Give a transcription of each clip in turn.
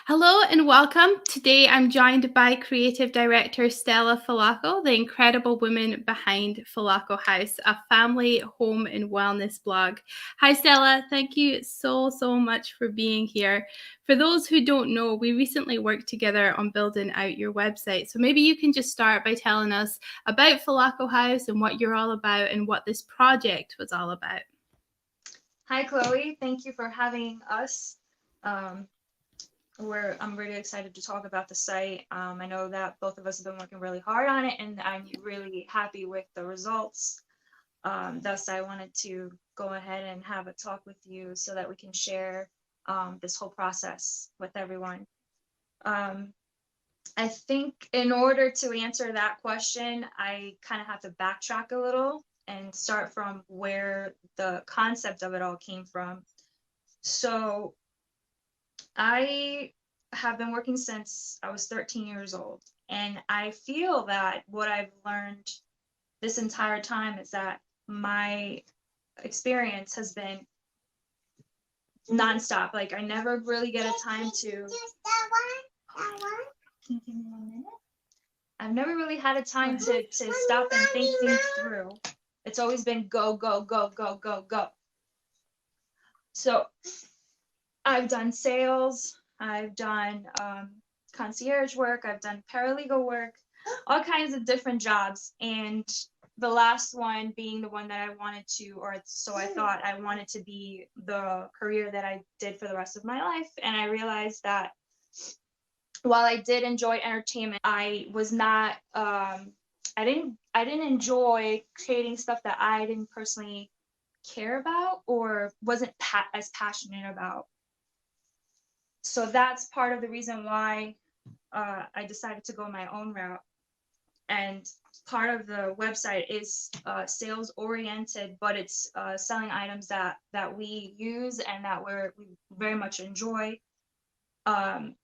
Hello and welcome. Today I'm joined by Creative Director Stella Filocco, the incredible woman behind Filocco Haus, a family, home, and wellness blog. Hi, Stella. Thank you so much for being here. For those who don't know, we recently worked together on building out your website. So maybe you can just start by telling us about Filocco Haus and what you're all about and what this project was all about. Hi, Chloe. Thank you for having us. Um, I'm really excited to talk about the site. I know that both of us have been working really hard on it, and I'm really happy with the results. Thus, I wanted to go ahead and have a talk with you so that we can share this whole process with everyone. I think in order to answer that question, I kind of have to backtrack a little and start from where the concept of it all came from. So I have been working since I was 13 years old, and I feel that what I've learned this entire time is that my experience has been nonstop. Like, I never really get a time to. Can you give me 1 minute? I've never really had a time to stop and think things through. It's always been go, go, go, go, go, go. So I've done sales, I've done concierge work, I've done paralegal work, all kinds of different jobs. And the last one being the one that I wanted to, or so I thought I wanted to be the career that I did for the rest of my life. And I realized that while I did enjoy entertainment, I was not, I didn't enjoy creating stuff that I didn't personally care about or wasn't as passionate about. So that's part of the reason why I decided to go my own route. And part of the website is sales oriented, but it's selling items that we use and that we very much enjoy. And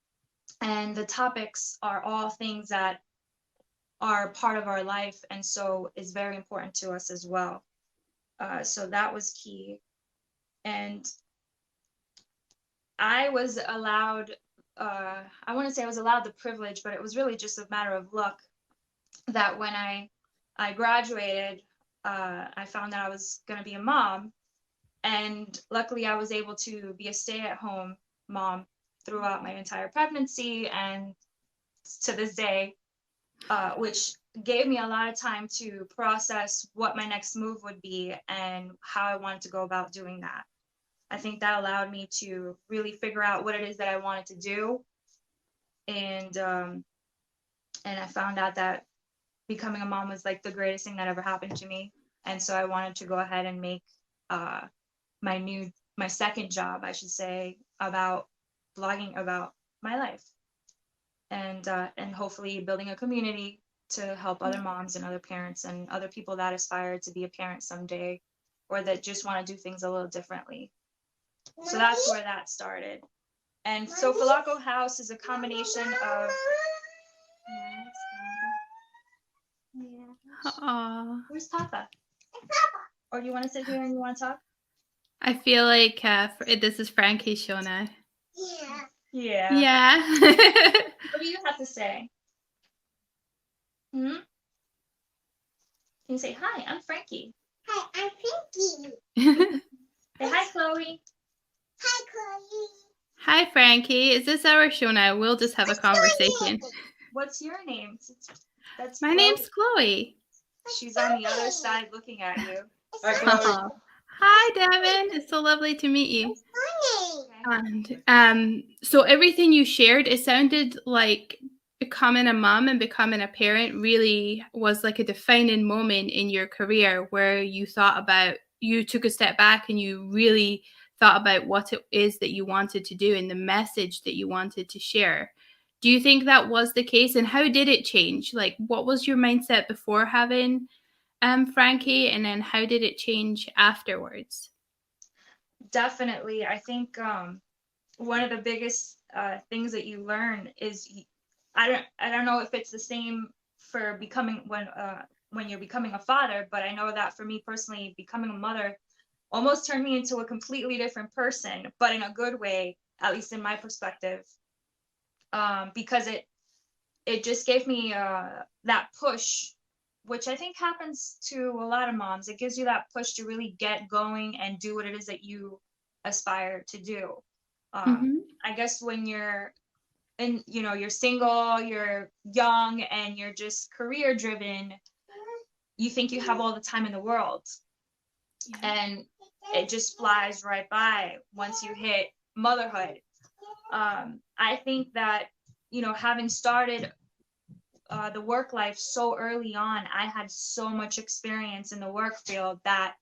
the topics are all things that are part of our life, and so is very important to us as well. So that was key. And I was allowed, I wouldn't say I was allowed the privilege, but it was really just a matter of luck that when I graduated, I found that I was going to be a mom. And luckily, I was able to be a stay-at-home mom throughout my entire pregnancy and to this day, which gave me a lot of time to process what my next move would be and how I wanted to go about doing that. I think that allowed me to really figure out what it is that I wanted to do. And I found out that becoming a mom was like the greatest thing that ever happened to me. And so I wanted to go ahead and make my second job, I should say, about blogging about my life and hopefully building a community to help other moms and other parents and other people that aspire to be a parent someday or that just want to do things a little differently. So that's where that started. And so Filocco Haus is a combination of. Aww. Where's Papa? Or do you want to sit here and you want to talk? I feel like this is Frankie's show now. Yeah. Yeah. What do you have to say? Can you say, hi, I'm Frankie? Hi, I'm Frankie. Say hi, Chloe. Hi, Chloe. Hi, Frankie. Is this our show now? We'll just have a conversation. What's your name? That's My name's Chloe. She's on the other side looking at you. Oh. Hi, Devin. It's so lovely to meet you. And so everything you shared, it sounded like becoming a mom and becoming a parent really was like a defining moment in your career where you took a step back and you really thought about what it is that you wanted to do and the message that you wanted to share. Do you think that was the case, and how did it change? Like, what was your mindset before having Frankie, and then how did it change afterwards? Definitely. I think one of the biggest things that you learn is I don't know if it's the same for becoming when you're becoming a father, but I know that for me personally, becoming a mother almost turned me into a completely different person, but in a good way, at least in my perspective. because it just gave me that push, which I think happens to a lot of moms. It gives you that push to really get going and do what it is that you aspire to do. I guess when you're you're single, you're young, and you're just career driven, you think you have all the time in the world. Yeah. And it just flies right by once you hit motherhood. I think that, having started the work life so early on, I had so much experience in the work field that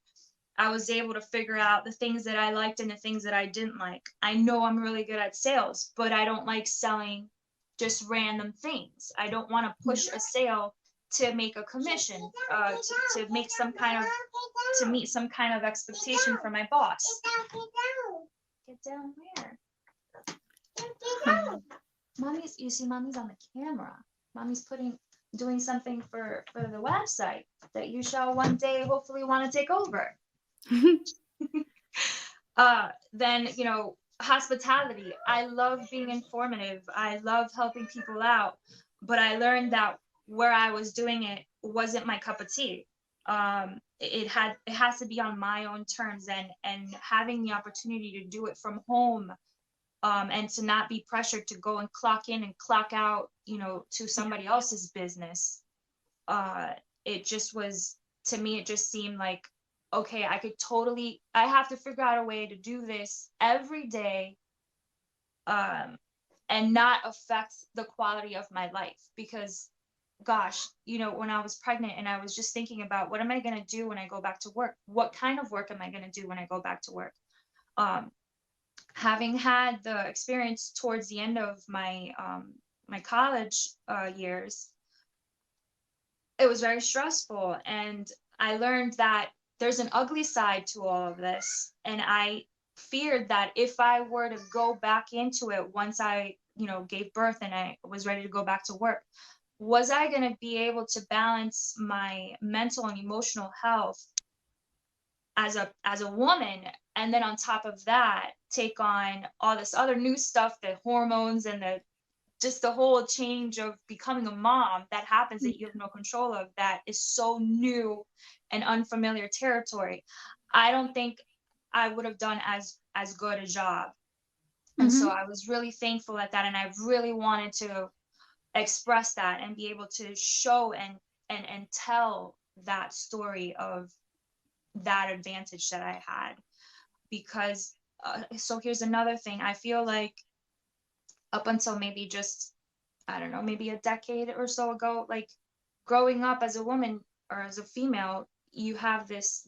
I was able to figure out the things that I liked and the things that I didn't like. I know I'm really good at sales, but I don't like selling just random things. I don't want to push a sale to make a commission, to make to meet some kind of expectation from my boss. Get down where? Mommy's on the camera. Mommy's doing something for the website that you shall one day hopefully want to take over. Then, hospitality. I love being informative. I love helping people out, but I learned that where I was doing it wasn't my cup of tea. It has to be on my own terms, and having the opportunity to do it from home, and to not be pressured to go and clock in and clock out, to somebody else's business. It just was, to me, it just seemed like, okay, I have to figure out a way to do this every day, and not affect the quality of my life. Because, gosh, when I was pregnant and I was just thinking about, what am I going to do when I go back to work? What kind of work am I going to do when I go back to work? Having had the experience towards the end of my my college years, it was very stressful, and I learned that there's an ugly side to all of this, and I feared that if I were to go back into it once I gave birth and I was ready to go back to work, was I going to be able to balance my mental and emotional health as a woman, and then on top of that take on all this other new stuff, the hormones and the whole change of becoming a mom that happens that you have no control of, that is so new and unfamiliar territory. I don't think I would have done as good a job. And so I was really thankful at that, and I really wanted to express that and be able to show and tell that story of that advantage that I had. Because so here's another thing. I feel like up until maybe just, I don't know, maybe a decade or so ago, like, growing up as a woman or as a female, you have this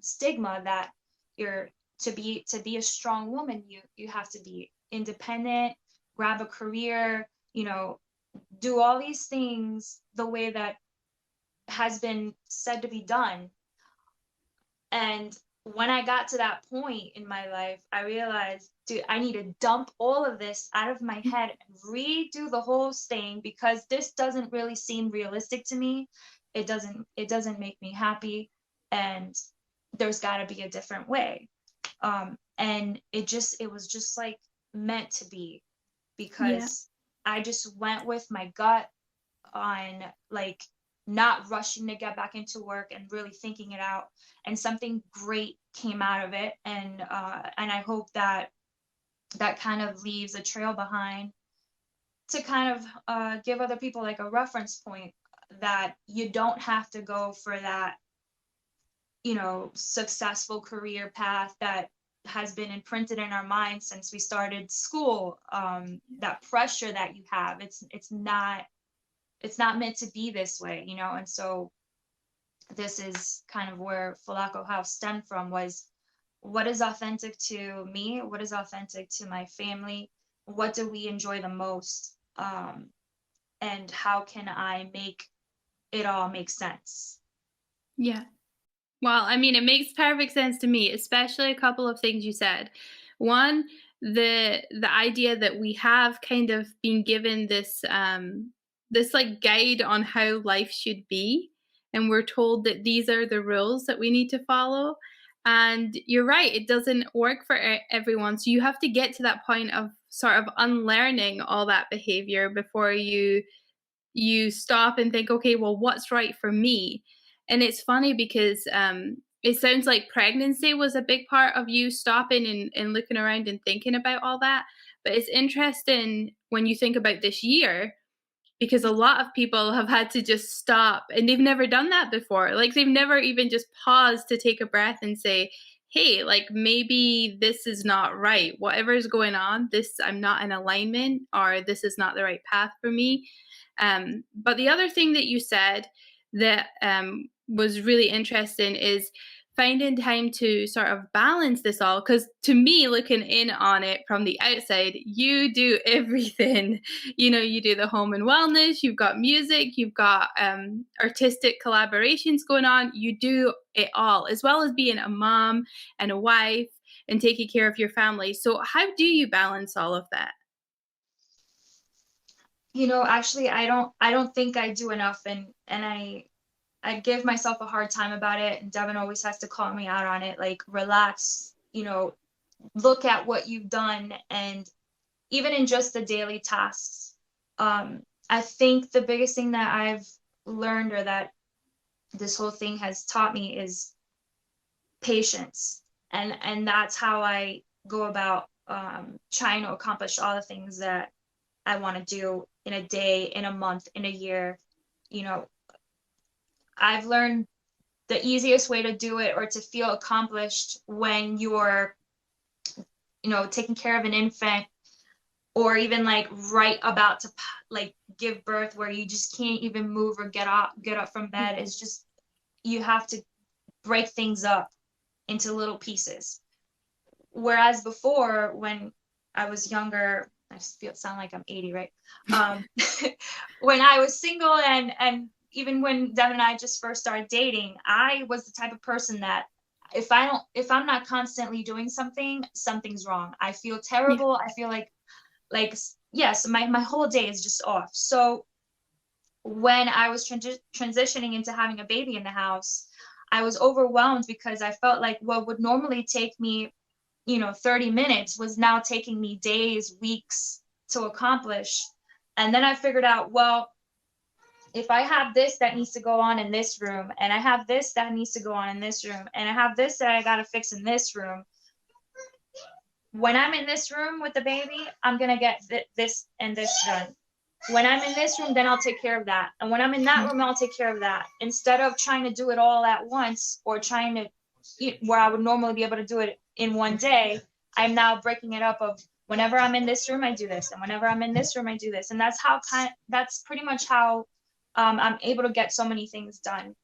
stigma that you're to be a strong woman, you have to be independent, grab a career, do all these things the way that has been said to be done. And when I got to that point in my life, I realized, dude, I need to dump all of this out of my head and redo the whole thing, because this doesn't really seem realistic to me. It doesn't make me happy, and there's got to be a different way. And it was just like meant to be, because I just went with my gut on, like, not rushing to get back into work and really thinking it out, and something great came out of it. And I hope that kind of leaves a trail behind to kind of give other people like a reference point, that you don't have to go for that successful career path that has been imprinted in our minds since we started school. That pressure that you have, it's not meant to be this way, and so this is kind of where Filocco Haus stemmed from, was what is authentic to me, what is authentic to my family, what do we enjoy the most, and how can I make it all make sense. Yeah. Well, I mean, it makes perfect sense to me, especially a couple of things you said. One, the idea that we have kind of been given this this like guide on how life should be, and we're told that these are the rules that we need to follow. And you're right, it doesn't work for everyone. So you have to get to that point of sort of unlearning all that behavior before you stop and think, okay, well, what's right for me? And it's funny because it sounds like pregnancy was a big part of you stopping and looking around and thinking about all that. But it's interesting when you think about this year, because a lot of people have had to just stop and they've never done that before. Like they've never even just paused to take a breath and say, hey, like maybe this is not right. Whatever is going on, this, I'm not in alignment, or this is not the right path for me. But the other thing that you said that was really interesting is finding time to sort of balance this all. Because to me, looking in on it from the outside, you do everything. You know, you do the home and wellness, you've got music, you've got artistic collaborations going on. You do it all, as well as being a mom and a wife and taking care of your family. So how do you balance all of that? You know, actually, I don't think I do enough, and I give myself a hard time about it, and Devin always has to call me out on it, like, relax, you know, look at what you've done. And even in just the daily tasks, I think the biggest thing that I've learned, or that this whole thing has taught me, is patience. And that's how I go about trying to accomplish all the things that I want to do in a day, in a month, in a year. You know, I've learned the easiest way to do it, or to feel accomplished, when you're, you know, taking care of an infant, or even like right about to like give birth, where you just can't even move or get up from bed. Is just, you have to break things up into little pieces. Whereas before, when I was younger, I sound like I'm 80, right? When I was single, and even when Devin and I just first started dating, I was the type of person that if I'm not constantly doing something, something's wrong. I feel terrible. I feel like yes, my whole day is just off. So when I was transitioning into having a baby in the house, I was overwhelmed, because I felt like what would normally take me, you know, 30 minutes was now taking me days, weeks to accomplish. And then I figured out, well, if I have this that needs to go on in this room, and I have this that needs to go on in this room, and I have this that I got to fix in this room, when I'm in this room with the baby, I'm going to get this and this done. When I'm in this room, then I'll take care of that. And when I'm in that room, I'll take care of that. Instead of trying to do it all at once, or trying to, where I would normally be able to do it in one day, I'm now breaking it up of, whenever I'm in this room, I do this. And whenever I'm in this room, I do this. And that's pretty much how I'm able to get so many things done.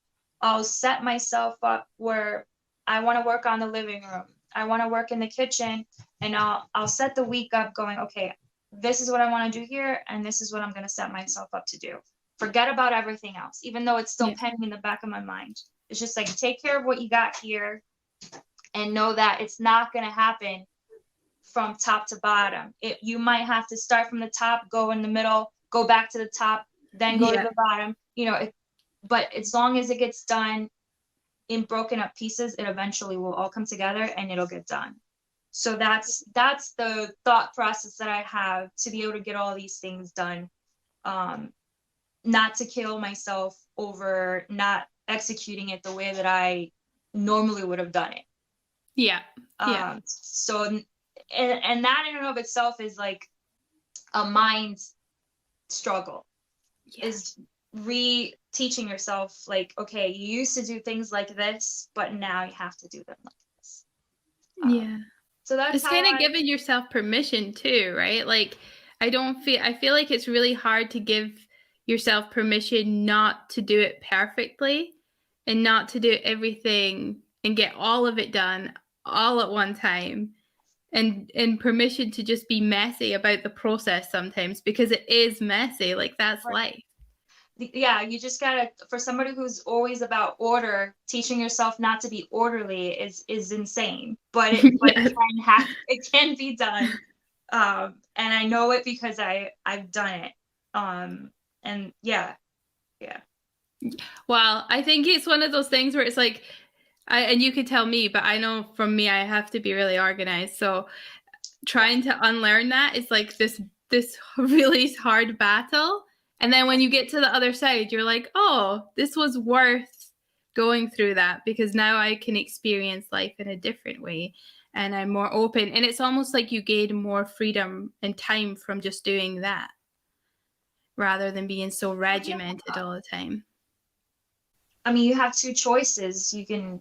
I'll set myself up where I want to work on the living room, I want to work in the kitchen, and I'll set the week up going, okay, this is what I want to do here, and this is what I'm going to set myself up to do. Forget about everything else, even though it's still pending in the back of my mind. It's just like, take care of what you got here, and know that it's not going to happen from top to bottom. You might have to start from the top, go in the middle, go back to the top, then go to the bottom, you know, but as long as it gets done in broken up pieces, it eventually will all come together and it'll get done. So that's the thought process that I have to be able to get all these things done. Not to kill myself over not executing it the way that I normally would have done it. Yeah. So, and that in and of itself is like a mind struggle. Is re-teaching yourself, like, okay, you used to do things like this, but now you have to do them like this. So that's, it's kind of giving yourself permission too, right? Like, I feel like it's really hard to give yourself permission not to do it perfectly, and not to do everything and get all of it done all at one time, and permission to just be messy about the process sometimes, because it is messy. Like, that's life. Yeah, you just gotta, for somebody who's always about order, teaching yourself not to be orderly is insane, but it can be done. And I know it because I've done it. And yeah. Well, I think it's one of those things where it's like, and you could tell me, but I know from me, I have to be really organized. So trying to unlearn that is like this really hard battle. And then when you get to the other side, you're like, oh, this was worth going through that, because now I can experience life in a different way and I'm more open. And it's almost like you gain more freedom and time from just doing that rather than being so regimented all the time. I mean, you have two choices. You can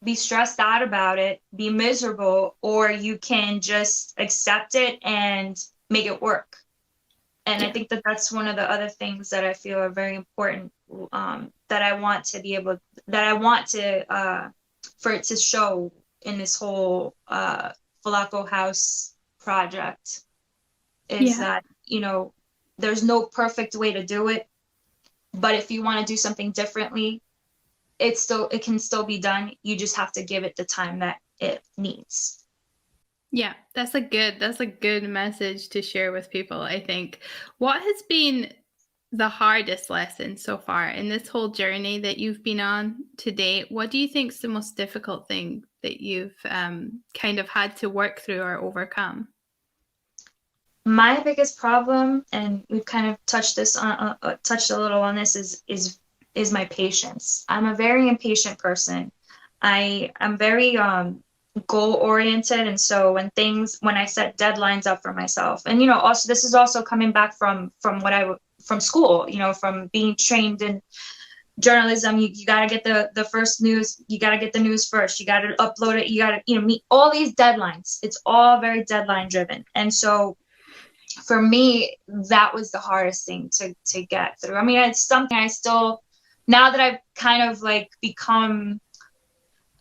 be stressed out about it, be miserable, or you can just accept it and make it work. And I think that that's one of the other things that I feel are very important, that I want to be able, that I want to, for it to show in this whole Filocco Haus project, is that, you know, there's no perfect way to do it, but if you want to do something differently, it can still be done. You just have to give it the time that it needs. Yeah, that's a good message to share with people, I think. What has been the hardest lesson so far in this whole journey that you've been on to date? What do you think is the most difficult thing that you've kind of had to work through or overcome? My biggest problem, and we've kind of touched a little on this, is my patience. I'm a very impatient person. I'm very goal oriented, and so when I set deadlines up for myself, and you know, also this is also coming back from school, you know, from being trained in journalism. You got to get the first news, you got to get the news first, you got to upload it, you got to, you know, meet all these deadlines. It's all very deadline driven, and so for me, that was the hardest thing to get through. I mean, it's something I still, now that I've kind of like become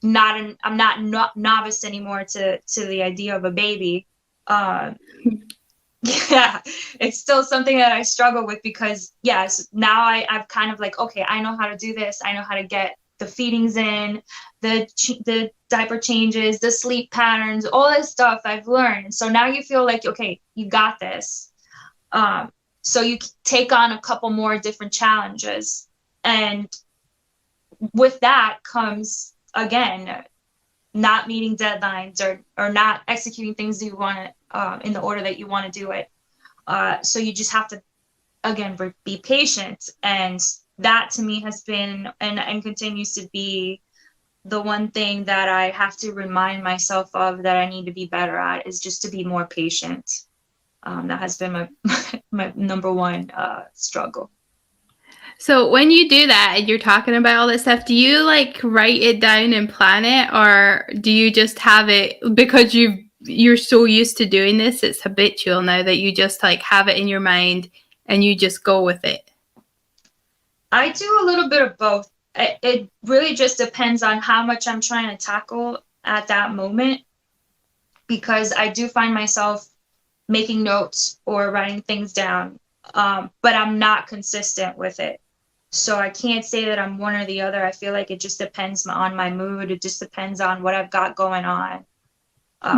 I'm not novice anymore to the idea of a baby. Yeah, it's still something that I struggle with, because yes, now I've kind of like, okay, I know how to do this. I know how to get the feedings in, the diaper changes, the sleep patterns, all this stuff I've learned. So now you feel like, okay, you got this. So you take on a couple more different challenges, and with that comes, again, not meeting deadlines or not executing things that you want to in the order that you want to do it. So you just have to, again, be patient, and that to me has been and continues to be the one thing that I have to remind myself of, that I need to be better at, is just to be more patient. That has been my number one struggle. So when you do that and you're talking about all this stuff, do you like write it down and plan it, or do you just have it because you're so used to doing this, it's habitual now that you just like have it in your mind and you just go with it? I do a little bit of both. It really just depends on how much I'm trying to tackle at that moment, because I do find myself making notes or writing things down, but I'm not consistent with it. So I can't say that I'm one or the other. I feel like it just depends on my mood. It just depends on what I've got going on.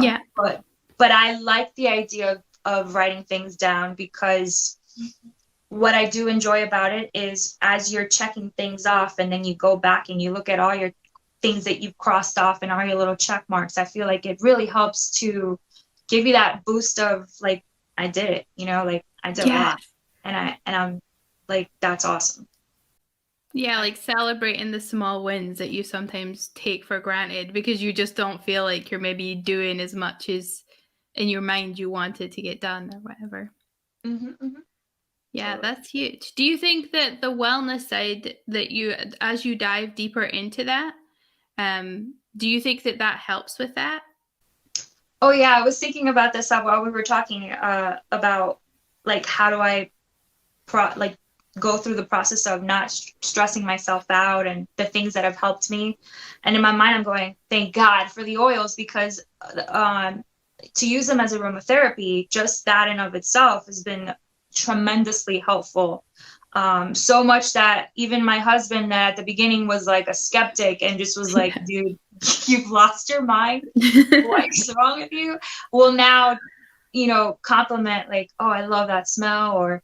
Yeah. But I like the idea of writing things down, because what I do enjoy about it is, as you're checking things off and then you go back and you look at all your things that you've crossed off and all your little check marks, I feel like it really helps to give you that boost of like, I did it, you know, like I did a lot, and I'm like, that's awesome. Yeah, like celebrating the small wins that you sometimes take for granted because you just don't feel like you're maybe doing as much as in your mind you wanted to get done or whatever. Mm-hmm, mm-hmm. Yeah, that's huge. Do you think that the wellness side, that you, as you dive deeper into that, do you think that that helps with that? Oh yeah, I was thinking about this while we were talking about like, how do I go through the process of not stressing myself out, and the things that have helped me. And in my mind, I'm going, thank God for the oils, because to use them as aromatherapy, just that in of itself has been tremendously helpful. So much that even my husband, that at the beginning was like a skeptic and just was like, dude, you've lost your mind. What's wrong with you? Well, now, you know, compliment like, oh, I love that smell, or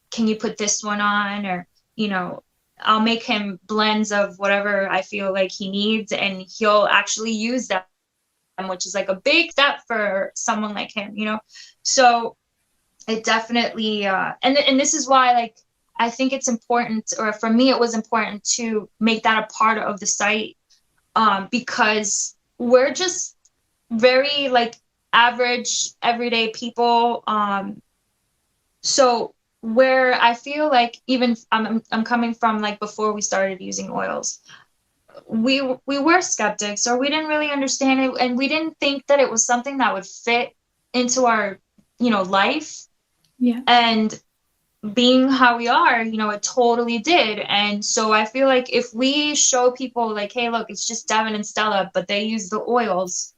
can you put this one on? Or, you know, I'll make him blends of whatever I feel like he needs, and he'll actually use that which is like a big step for someone like him, you know? So it definitely, and this is why, like, I think it's important, or for me, it was important to make that a part of the site, because we're just very, like, average, everyday people. So where I feel like, even I'm coming from, like, before we started using oils, we were skeptics, or we didn't really understand it, and we didn't think that it was something that would fit into our, you know, life. Yeah. And being how we are, you know, it totally did. And so I feel like if we show people, like, hey, look, it's just Devin and Stella, but they use the oils,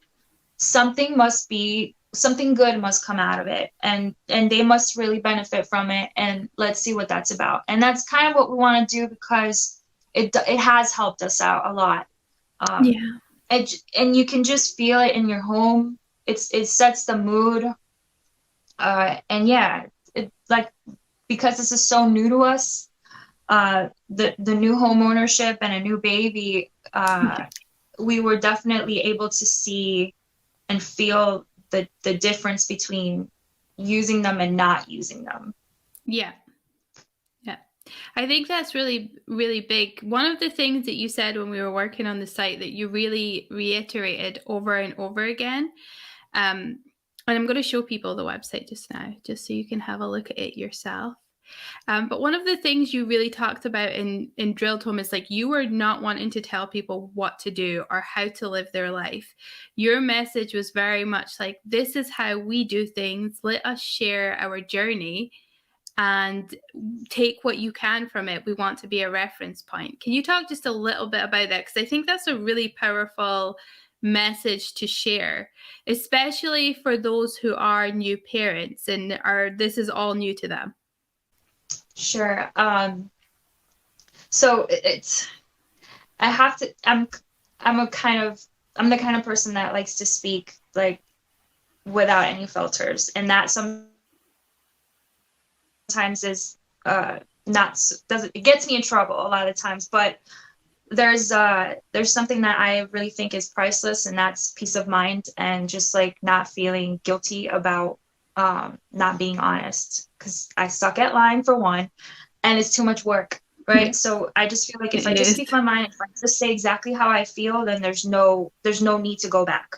something good must come out of it, and they must really benefit from it, and let's see what that's about. And that's kind of what we want to do, because it has helped us out a lot. Yeah. And you can just feel it in your home. It sets the mood. And yeah, it, like, because this is so new to us, the new home ownership and a new baby, we were definitely able to see and feel the difference between using them and not using them. Yeah. Yeah. I think that's really, really big. One of the things that you said when we were working on the site that you really reiterated over and over again, and I'm going to show people the website just now, just so you can have a look at it yourself. But one of the things you really talked about in Drilled Home is, like, you were not wanting to tell people what to do or how to live their life. Your message was very much like, this is how we do things. Let us share our journey and take what you can from it. We want to be a reference point. Can you talk just a little bit about that? Because I think that's a really powerful message to share, especially for those who are new parents and this is all new to them. Sure. So I have to, I'm the kind of person that likes to speak, like, without any filters, and that sometimes is it gets me in trouble a lot of times. But there's something that I really think is priceless, and that's peace of mind, and just, like, not feeling guilty about not being honest, because I suck at lying, for one, and it's too much work, right? Yeah. So I just feel like if I just speak my mind, if I just say exactly how I feel, then there's no need to go back.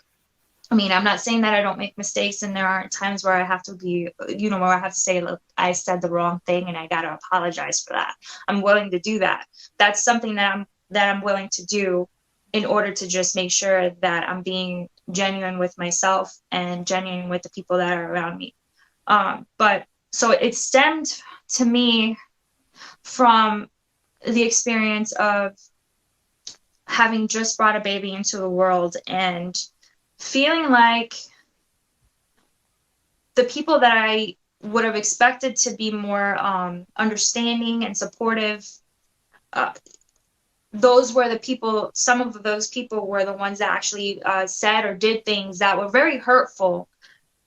I mean, I'm not saying that I don't make mistakes, and there aren't times where I have to be, you know, where I have to say, look, I said the wrong thing and I got to apologize for that. I'm willing to do that. That's something that I'm willing to do in order to just make sure that I'm being genuine with myself and genuine with the people that are around me. But so it stemmed to me from the experience of having just brought a baby into the world and feeling like the people that I would have expected to be more understanding and supportive, those were the people, some of those people were the ones that actually said or did things that were very hurtful.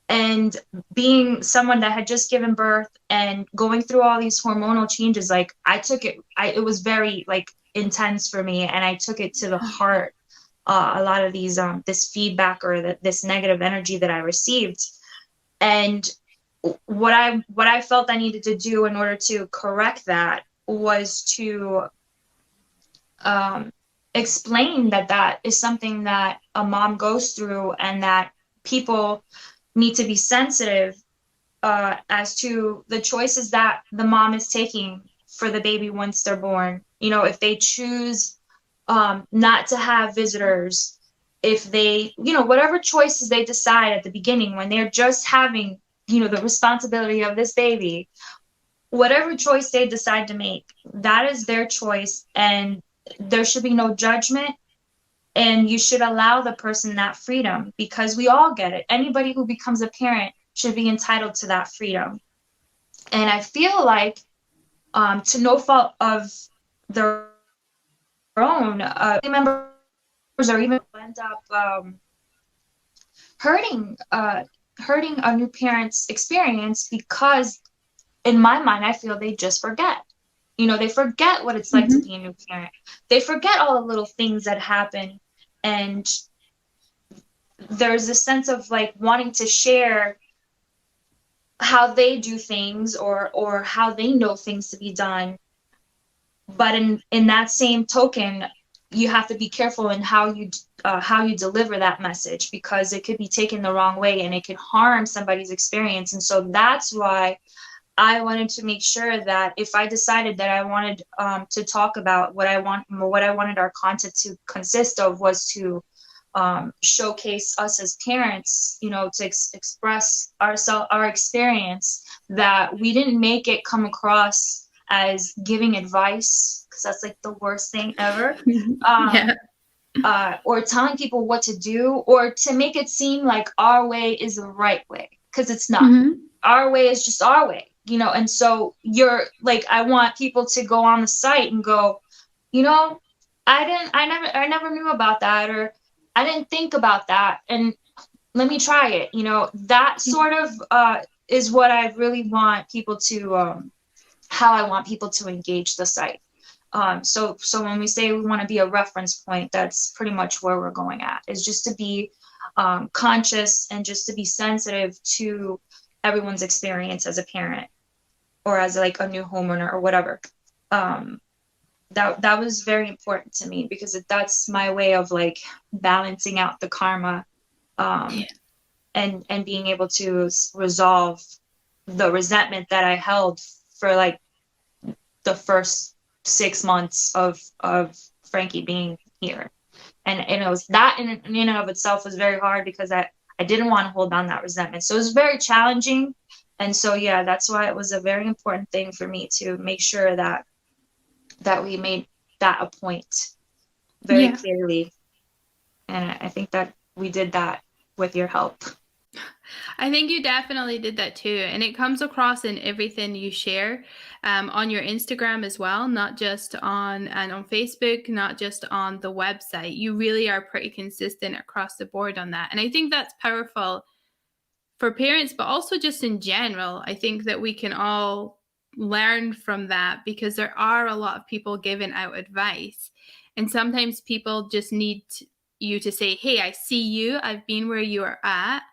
And being someone that had just given birth and going through all these hormonal changes, like, I took it, it was very, like, intense for me, and I took it to the heart. A lot of these this feedback or this negative energy that I received, and what I felt I needed to do in order to correct that was to explain that is something that a mom goes through, and that people need to be sensitive as to the choices that the mom is taking for the baby once they're born. You know, if they choose not to have visitors, if they, you know, whatever choices they decide at the beginning when they're just having, you know, the responsibility of this baby, whatever choice they decide to make, that is their choice, and there should be no judgment. And you should allow the person that freedom, because we all get it. Anybody who becomes a parent should be entitled to that freedom. And I feel like, to no fault of their own, members or even end up hurting a new parent's experience, because in my mind, I feel they just forget. You know, they forget what it's like to be a new parent. They forget all the little things that happen, and there's a sense of like wanting to share how they do things or how they know things to be done. But in that same token, you have to be careful in how you deliver that message, because it could be taken the wrong way and it could harm somebody's experience. And so that's why I wanted to make sure that if I decided that I wanted to talk about what I wanted our content to consist of, was to showcase us as parents, you know, to express our experience, that we didn't make it come across as giving advice, because that's like the worst thing ever. Yeah. Or telling people what to do, or to make it seem like our way is the right way, because it's not. Our way is just our way, you know. And so you're like, I want people to go on the site and go, you know, I never knew about that, or I didn't think about that, and let me try it, you know. That sort of is what I really want people to how I want people to engage the site. So when we say we want to be a reference point, that's pretty much where we're going at, is just to be conscious and just to be sensitive to everyone's experience as a parent, or as like a new homeowner or whatever. That was very important to me, because that's my way of like balancing out the karma, and being able to resolve the resentment that I held for like the first 6 months of Frankie being here. And it was that in and of itself was very hard, because I didn't want to hold on that resentment. So it was very challenging. And so, yeah, that's why it was a very important thing for me to make sure that we made that a point very clearly. And I think that we did that with your help. I think you definitely did that too. And it comes across in everything you share on your Instagram as well, not just on Facebook, not just on the website. You really are pretty consistent across the board on that. And I think that's powerful for parents, but also just in general. I think that we can all learn from that, because there are a lot of people giving out advice. And sometimes people just need you to say, hey, I see you. I've been where you are at.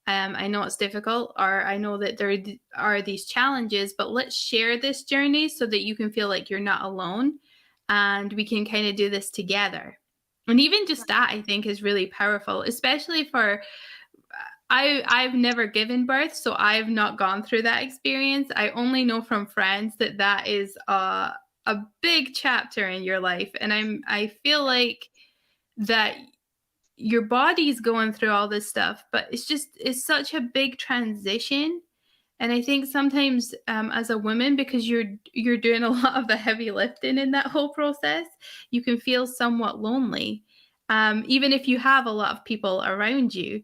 I know it's difficult, or I know that there are these challenges, but let's share this journey so that you can feel like you're not alone, and we can kind of do this together. And even just that, I think, is really powerful, especially for, I've never given birth, so I've not gone through that experience. I only know from friends that that is a big chapter in your life. And I feel like that your body's going through all this stuff, but it's such a big transition. And I think sometimes as a woman, because you're doing a lot of the heavy lifting in that whole process, you can feel somewhat lonely, even if you have a lot of people around you.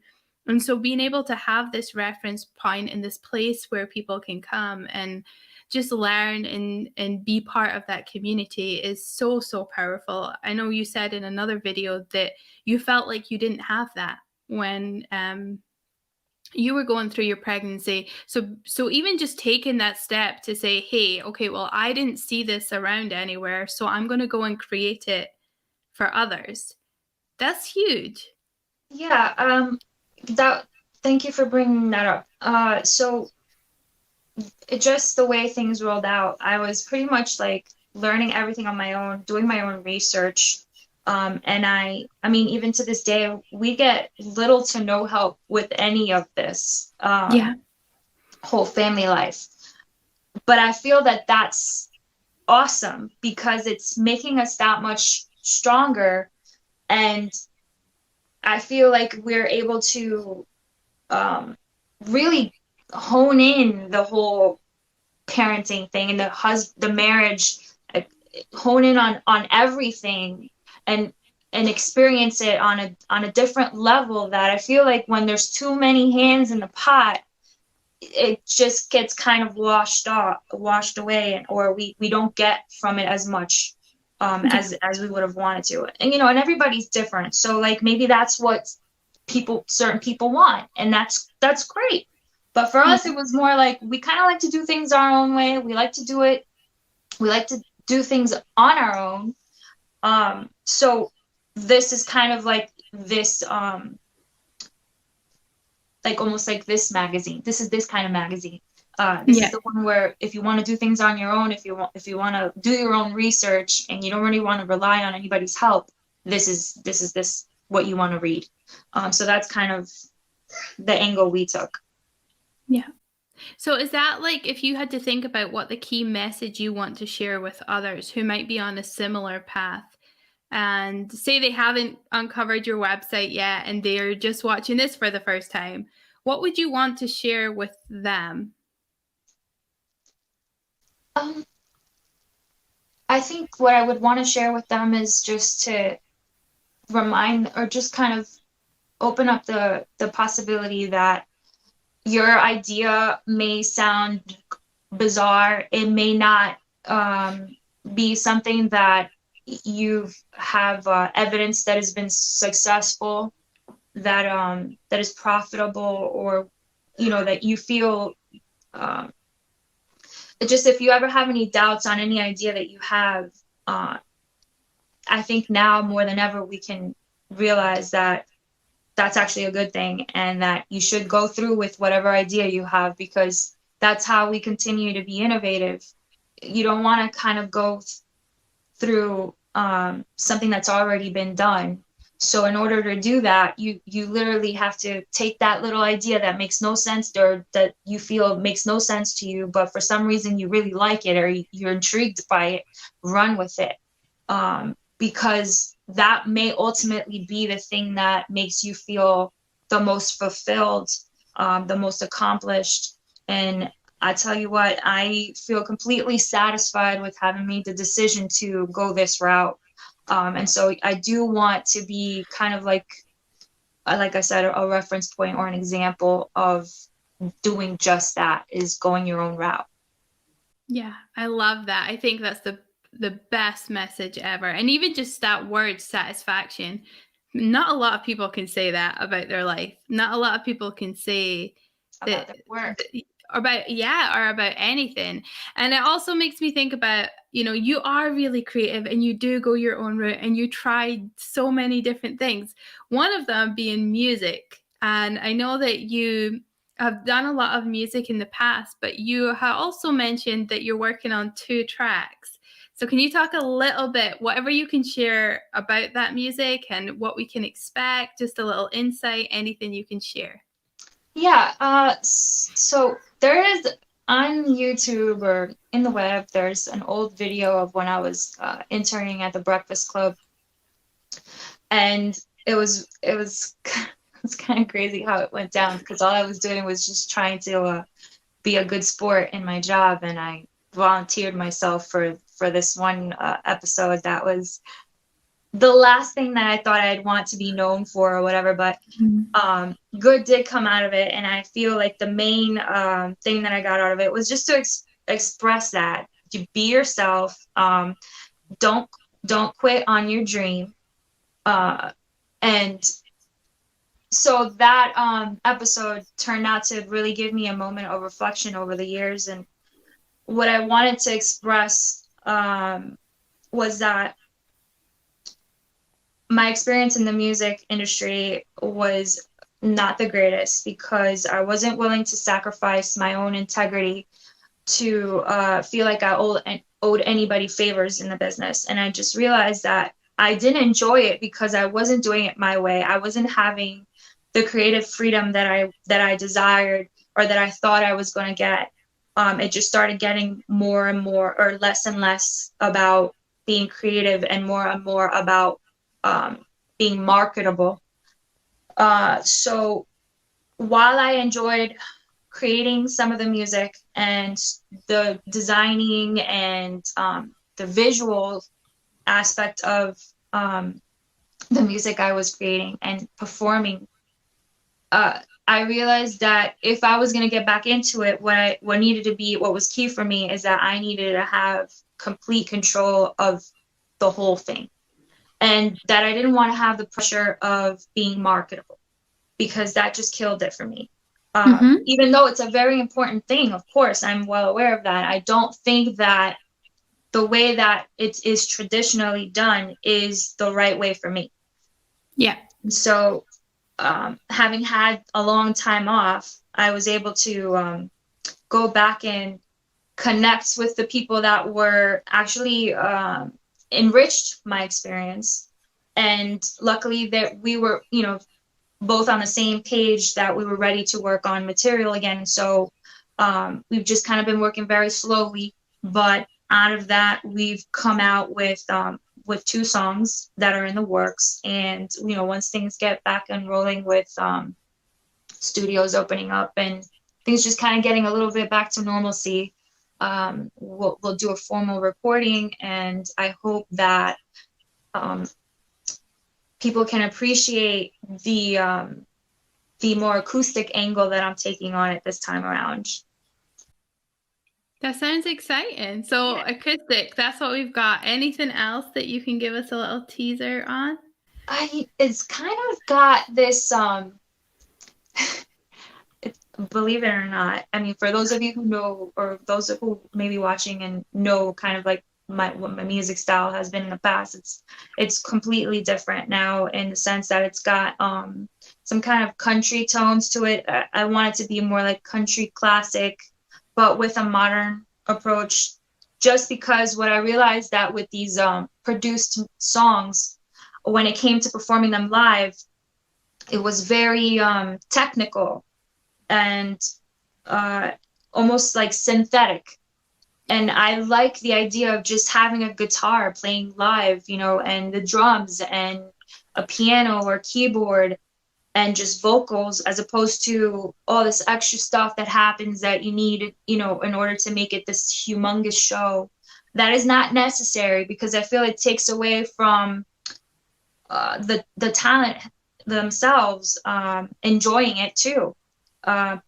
And so being able to have this reference point in this place where people can come and just learn and be part of that community is so, so powerful. I know you said in another video that you felt like you didn't have that when you were going through your pregnancy. So even just taking that step to say, hey, okay, well, I didn't see this around anywhere, so I'm going to go and create it for others. That's huge. Yeah. Thank you for bringing that up. So it just, the way things rolled out, I was pretty much like learning everything on my own, doing my own research. And I mean, even to this day, we get little to no help with any of this whole family life. But I feel that that's awesome, because it's making us that much stronger. And I feel like we're able to really hone in the whole parenting thing and the marriage, hone in on everything, and experience it on a different level, that I feel like when there's too many hands in the pot, it just gets kind of washed away, or we don't get from it as much as we would have wanted to. And and everybody's different, so like maybe that's what certain people want, and that's great. But for us, it was more like we kind of like to do things our own way. We like to do things on our own. So this is kind of like this like almost like this magazine. This is this kind of magazine. This is the one where if you want to do things on your own, if you want to do your own research and you don't really want to rely on anybody's help, this is what you want to read. So that's kind of the angle we took. Yeah. So is that like, if you had to think about what the key message you want to share with others who might be on a similar path, and say they haven't uncovered your website yet and they're just watching this for the first time, what would you want to share with them? I think what I would want to share with them is just to remind, or just kind of open up the possibility that your idea may sound bizarre. It may not be something that you have evidence that has been successful, that is profitable, or that you feel just, if you ever have any doubts on any idea that you have, I think now more than ever we can realize that that's actually a good thing, and that you should go through with whatever idea you have, because that's how we continue to be innovative. You don't want to kind of go through something that's already been done. So in order to do that, you literally have to take that little idea that makes no sense, or that you feel makes no sense to you, but for some reason you really like it, or you're intrigued by it, run with it. Because that may ultimately be the thing that makes you feel the most fulfilled, the most accomplished. And I tell you what, I feel completely satisfied with having made the decision to go this route. And so I do want to be kind of like I said, a reference point or an example of doing just that, is going your own route. Yeah, I love that. I think that's the best message ever. And even just that word, satisfaction, not a lot of people can say that about their life. Not a lot of people can say about their work. Or about anything. And it also makes me think about, you are really creative and you do go your own route and you try so many different things. One of them being music. And I know that you have done a lot of music in the past, but you have also mentioned that you're working on 2 tracks. So can you talk a little bit, whatever you can share about that music and what we can expect, just a little insight, anything you can share? Yeah, so there is on YouTube or in the web, there's an old video of when I was interning at the Breakfast Club, and it was it's kind of crazy how it went down, because all I was doing was just trying to be a good sport in my job, and I volunteered myself for this one episode that was the last thing that I thought I'd want to be known for or whatever, but good did come out of it. And I feel like the main thing that I got out of it was just to express that, to be yourself. Don't quit on your dream. And so that episode turned out to really give me a moment of reflection over the years. And what I wanted to express was that my experience in the music industry was not the greatest, because I wasn't willing to sacrifice my own integrity to feel like I owed anybody favors in the business. And I just realized that I didn't enjoy it because I wasn't doing it my way. I wasn't having the creative freedom that I desired, or that I thought I was going to get. It just started getting more and more, or less and less, about being creative and more about being marketable. So while I enjoyed creating some of the music and the designing and the visual aspect of the music I was creating and performing, I realized that if I was going to get back into it, what was key for me is that I needed to have complete control of the whole thing. And that I didn't want to have the pressure of being marketable, because that just killed it for me. Even though it's a very important thing, of course, I'm well aware of that. I don't think that the way that it is traditionally done is the right way for me. Yeah. So having had a long time off, I was able to go back and connect with the people that were actually enriched my experience. And luckily that we were, you know, both on the same page that we were ready to work on material again. So we've just kind of been working very slowly, but out of that, we've come out with 2 songs that are in the works. And, you know, once things get back and rolling with studios opening up and things just kind of getting a little bit back to normalcy, we'll do a formal recording. And I hope that people can appreciate the more acoustic angle that I'm taking on it this time around. That sounds exciting. So Yeah. acoustic, that's what we've got. Anything else that you can give us a little teaser on? It's kind of got this believe it or not, I mean, for those of you who know, or those who may be watching and know kind of like what my music style has been in the past, it's completely different now in the sense that it's got some kind of country tones to it. I want it to be more like country classic, but with a modern approach, just because what I realized that with these produced songs, when it came to performing them live, it was very technical and almost like synthetic. And I like the idea of just having a guitar playing live, you know, and the drums and a piano or keyboard and just vocals, as opposed to all this extra stuff that happens that you need, you know, in order to make it this humongous show. That is not necessary, because I feel it takes away from the talent themselves enjoying it too.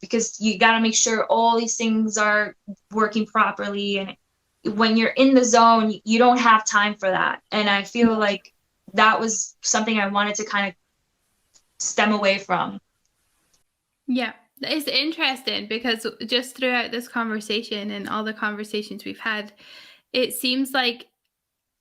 Because you got to make sure all these things are working properly. And when you're in the zone, you don't have time for that. And I feel like that was something I wanted to kind of stem away from. Yeah, it's interesting because just throughout this conversation and all the conversations we've had, it seems like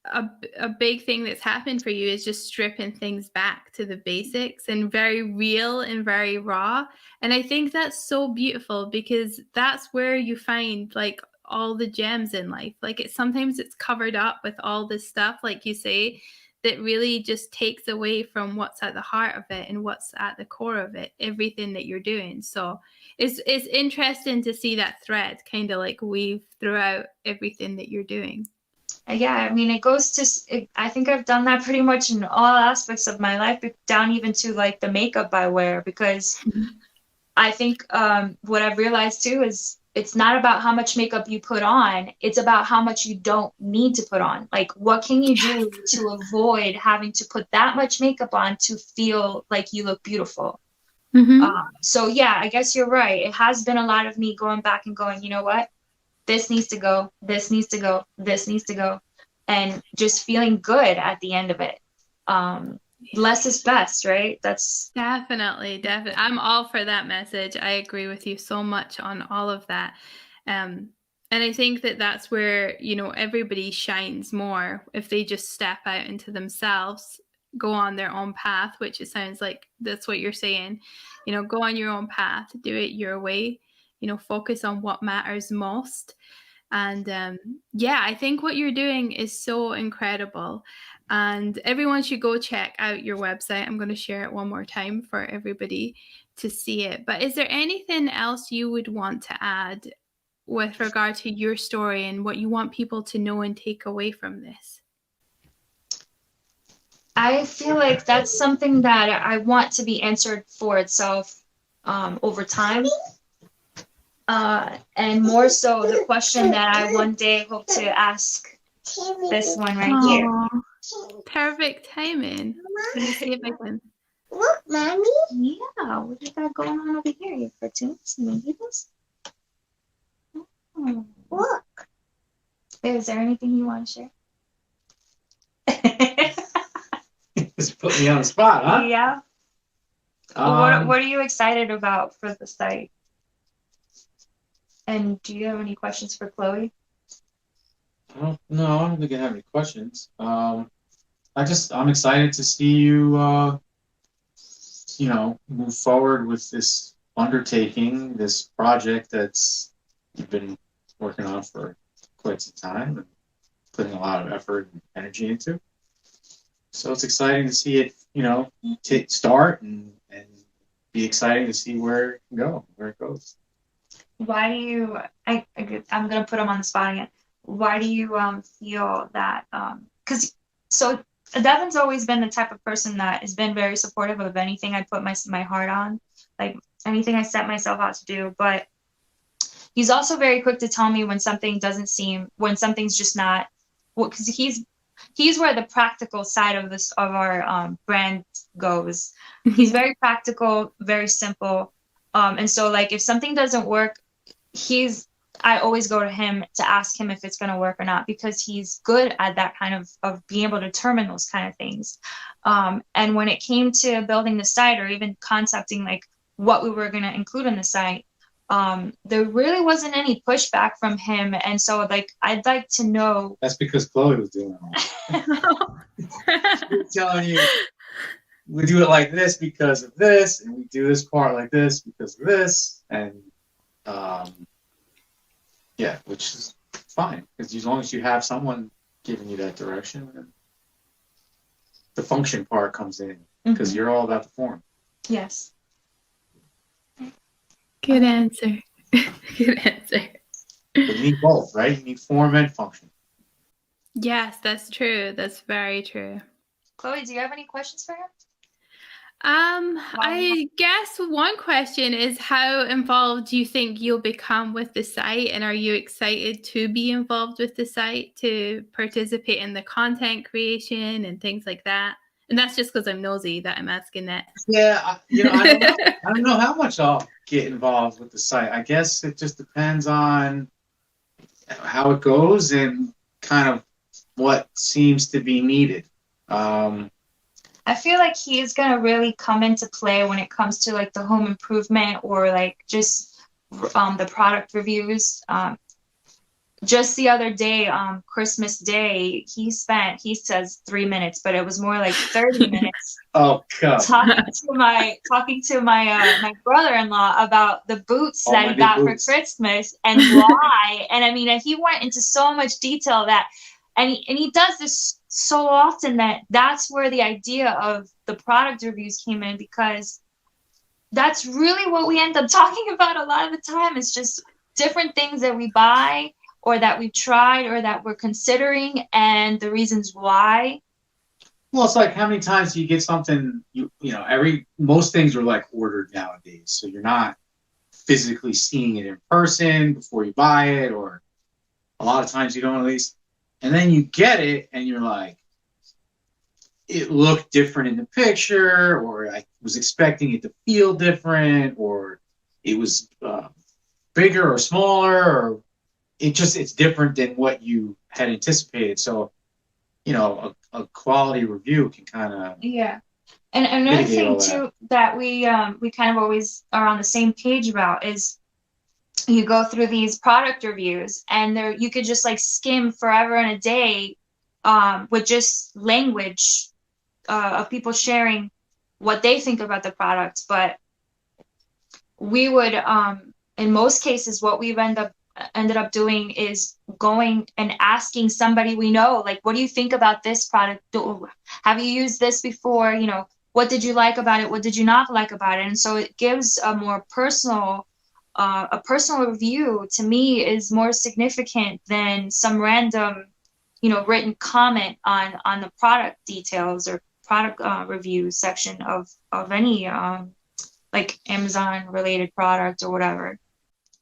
a big thing that's happened for you is just stripping things back to the basics and very real and very raw. And I think that's so beautiful, because that's where you find like all the gems in life. Like sometimes it's covered up with all this stuff, like you say, that really just takes away from what's at the heart of it and what's at the core of it, everything that you're doing. So it's interesting to see that thread kind of like weave throughout everything that you're doing. Yeah, I mean, it goes to, I think I've done that pretty much in all aspects of my life, down even to like the makeup I wear, because I think what I've realized too is it's not about how much makeup you put on, it's about how much you don't need to put on. Like, what can you do to avoid having to put that much makeup on to feel like you look beautiful? So yeah, I guess you're right. It has been a lot of me going back and going, you know what? This needs to go, this needs to go, this needs to go, and just feeling good at the end of it. Less is best, right? That's definitely. I'm all for that message. I agree with you so much on all of that. And I think that that's where, you know, everybody shines more if they just step out into themselves, go on their own path, which it sounds like that's what you're saying. You know, go on your own path, do it your way, you know, focus on what matters most. And yeah, I think what you're doing is so incredible. And everyone should go check out your website. I'm going to share it one more time for everybody to see it. But is there anything else you would want to add with regard to your story and what you want people to know and take away from this? I feel like that's something that I want to be answered for itself over time. And more so the question that I one day hope to ask this one right here. Perfect timing. Let me see if I can. Look, Mommy. Yeah, what is that going on over here? Your cartoons? You need this? Oh. Look. Is there anything you want to share? Just put me on the spot, huh? Yeah. What are you excited about for the site? And do you have any questions for Chloe? No, I don't think I have any questions. I'm excited to see you move forward with this undertaking, this project that's you've been working on for quite some time and putting a lot of effort and energy into. So it's exciting to see it, start and be exciting to see where it can go, where it goes. Why do you, I'm going to put him on the spot again. Why do you feel that, so Devin's always been the type of person that has been very supportive of anything I put my heart on, like anything I set myself out to do, but he's also very quick to tell me when something's just not, because he's where the practical side of our brand goes. He's very practical, very simple. And so like if something doesn't work, I always go to him to ask him if it's going to work or not, because he's good at that kind of being able to determine those kind of things. And when it came to building the site or even concepting like what we were going to include in the site, there really wasn't any pushback from him. And so like, I'd like to know. That's because Chloë was doing it. She was telling you, we do it like this because of this, and we do this part like this because of this, and yeah, which is fine, because as long as you have someone giving you that direction, and the function part comes in, because you're all about the form. Yes. Good answer. Good answer. But you need both, right? You need form and function. Yes, that's true. That's very true. Chloë, do you have any questions for him? I guess one question is, how involved do you think you'll become with the site? And are you excited to be involved with the site, to participate in the content creation and things like that? And that's just because I'm nosy that I'm asking that. Yeah, I don't know how much I'll get involved with the site. I guess it just depends on how it goes and kind of what seems to be needed. I feel like he's gonna really come into play when it comes to like the home improvement or like just the product reviews. Just the other day, Christmas Day, he says 3 minutes, but it was more like 30 minutes. Oh God! Talking to my brother-in-law about the boots that he got for Christmas and why. And I mean, he went into so much detail that, and he does this so often that's where the idea of the product reviews came in, because that's really what we end up talking about a lot of the time. It's just different things that we buy or that we've tried or that we're considering and the reasons why. Well, it's like, how many times do you get something, most things are like ordered nowadays. So you're not physically seeing it in person before you buy it, or a lot of times you don't at least. And then you get it and you're like, it looked different in the picture, or I was expecting it to feel different, or it was bigger or smaller, or it's different than what you had anticipated. So, a quality review can kind of. Yeah. And another thing too that we kind of always are on the same page about is, you go through these product reviews and you could just like skim forever and a day with just language of people sharing what they think about the product. But we would, in most cases, what we've ended up doing is going and asking somebody we know, like, what do you think about this product? Have you used this before? What did you like about it? What did you not like about it? And so it gives a more personal review, to me, is more significant than some random, written comment on the product details or product review section of any like Amazon related product or whatever.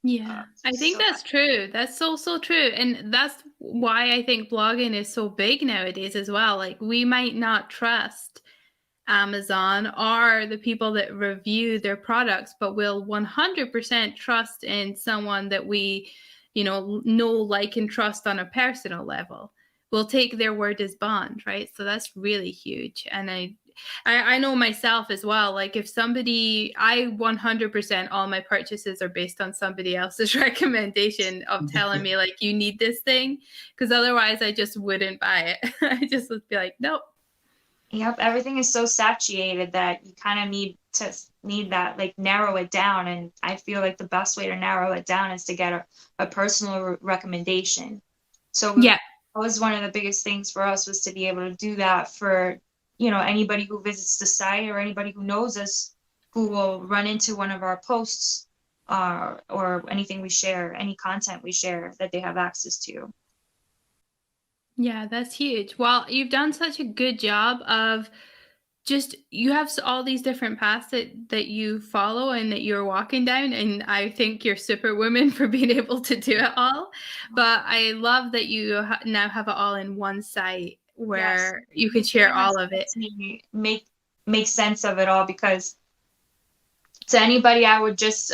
Yeah, I think that's true. That's so true. And that's why I think blogging is so big nowadays as well. Like, we might not trust Amazon or the people that review their products, but we'll 100% trust in someone that we, know, like, and trust on a personal level. We'll take their word as bond, right? So that's really huge. And I know myself as well. Like, if somebody, I 100%, all my purchases are based on somebody else's recommendation of telling me, like, you need this thing, because otherwise I just wouldn't buy it. I just would be like, nope. Yep, everything is so saturated that you kind of need that, like, narrow it down. And I feel like the best way to narrow it down is to get a personal recommendation. So Yeah. that was one of the biggest things for us, was to be able to do that for, anybody who visits the site or anybody who knows us, who will run into one of our posts, or anything we share, any content we share, that they have access to. Yeah, that's huge. Well, you've done such a good job of just, you have all these different paths that you follow and that you're walking down, and I think you're superwoman for being able to do it all. But I love that you now have it all in one site Yes, where you can share all of it. helps me make sense of it all, because to anybody, I would just,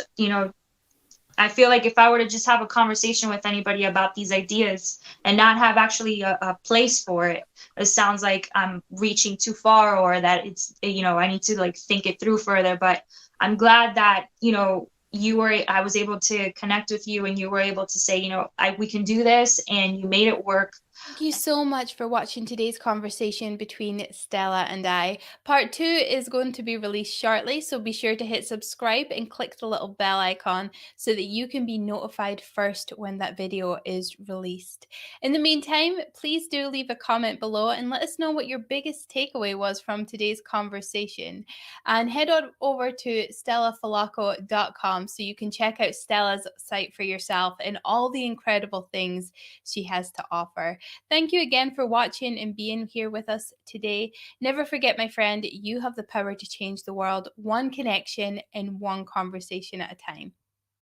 I feel like if I were to just have a conversation with anybody about these ideas and not have actually a place for it, it sounds like I'm reaching too far, or that it's, I need to, like, think it through further. But I'm glad that, I was able to connect with you, and you were able to say, we can do this, and you made it work. Thank you so much for watching today's conversation between Stella and I. Part 2 is going to be released shortly, so be sure to hit subscribe and click the little bell icon so that you can be notified first when that video is released. In the meantime, please do leave a comment below and let us know what your biggest takeaway was from today's conversation. And head on over to stellafilocco.com so you can check out Stella's site for yourself and all the incredible things she has to offer. Thank you again for watching and being here with us today. Never forget, my friend, you have the power to change the world, one connection and one conversation at a time.